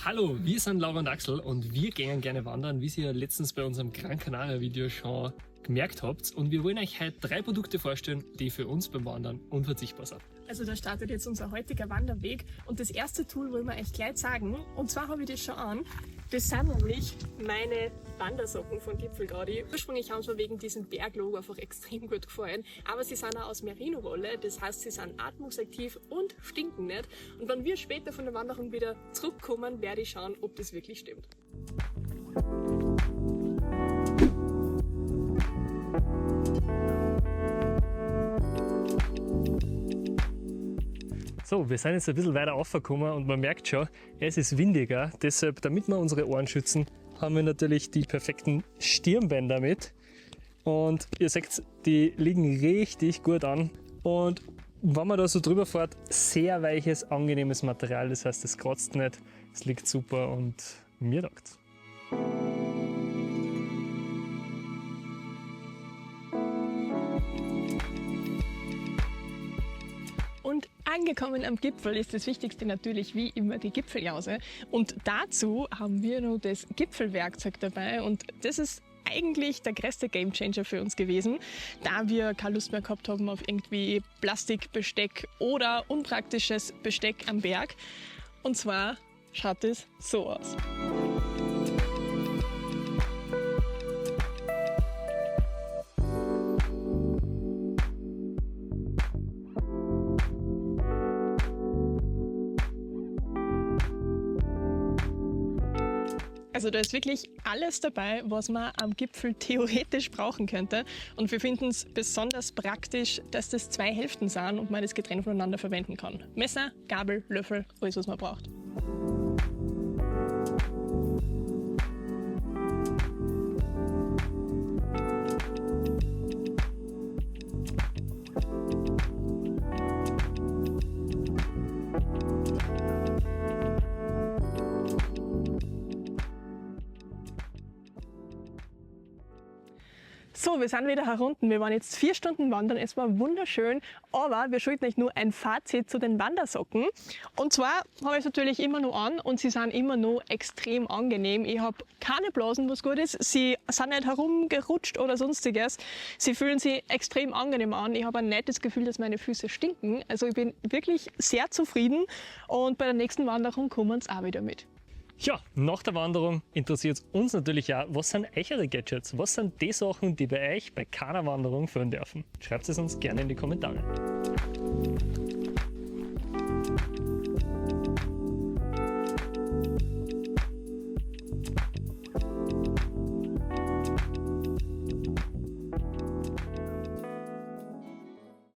Hallo, wir sind Laura und Axel und wir gehen gerne wandern, wie ihr letztens bei unserem Gran Canaria Video schon gemerkt habt. Und wir wollen euch heute 3 Produkte vorstellen, die für uns beim Wandern unverzichtbar sind. Also da startet jetzt unser heutiger Wanderweg und das erste Tool wollen wir euch gleich zeigen. Und zwar habe ich das schon an. Das sind nämlich meine Wandersocken von Gipfelgaudi. Ursprünglich haben sie mir wegen diesem Berglogo einfach extrem gut gefallen. Aber sie sind auch aus Merino-Wolle, das heißt, sie sind atmungsaktiv und stinken nicht. Und wenn wir später von der Wanderung wieder zurückkommen, werde ich schauen, ob das wirklich stimmt. So, wir sind jetzt ein bisschen weiter raufgekommen und man merkt schon, es ist windiger. Deshalb, damit wir unsere Ohren schützen, haben wir natürlich die perfekten Stirnbänder mit. Und ihr seht, die liegen richtig gut an. Und wenn man da so drüber fährt, sehr weiches, angenehmes Material. Das heißt, es kratzt nicht, es liegt super und mir taugt's. Und angekommen am Gipfel ist das Wichtigste natürlich wie immer die Gipfeljause. Und dazu haben wir noch das Gipfelwerkzeug dabei und das ist eigentlich der größte Gamechanger für uns gewesen, da wir keine Lust mehr gehabt haben auf irgendwie Plastikbesteck oder unpraktisches Besteck am Berg. Und zwar schaut es so aus. Also da ist wirklich alles dabei, was man am Gipfel theoretisch brauchen könnte. Und wir finden es besonders praktisch, dass das 2 Hälften sind und man das getrennt voneinander verwenden kann. Messer, Gabel, Löffel, alles was man braucht. So, wir sind wieder herunten. Wir waren jetzt 4 Stunden wandern. Es war wunderschön, aber wir schulden euch nur ein Fazit zu den Wandersocken. Und zwar habe ich es natürlich immer noch an und sie sind immer noch extrem angenehm. Ich habe keine Blasen, was gut ist. Sie sind nicht herumgerutscht oder sonstiges. Sie fühlen sich extrem angenehm an. Ich habe ein nettes Gefühl, dass meine Füße stinken. Also ich bin wirklich sehr zufrieden und bei der nächsten Wanderung kommen sie auch wieder mit. Ja, nach der Wanderung interessiert uns natürlich auch, was sind eure Gadgets? Was sind die Sachen, die bei euch bei keiner Wanderung fehlen dürfen? Schreibt es uns gerne in die Kommentare.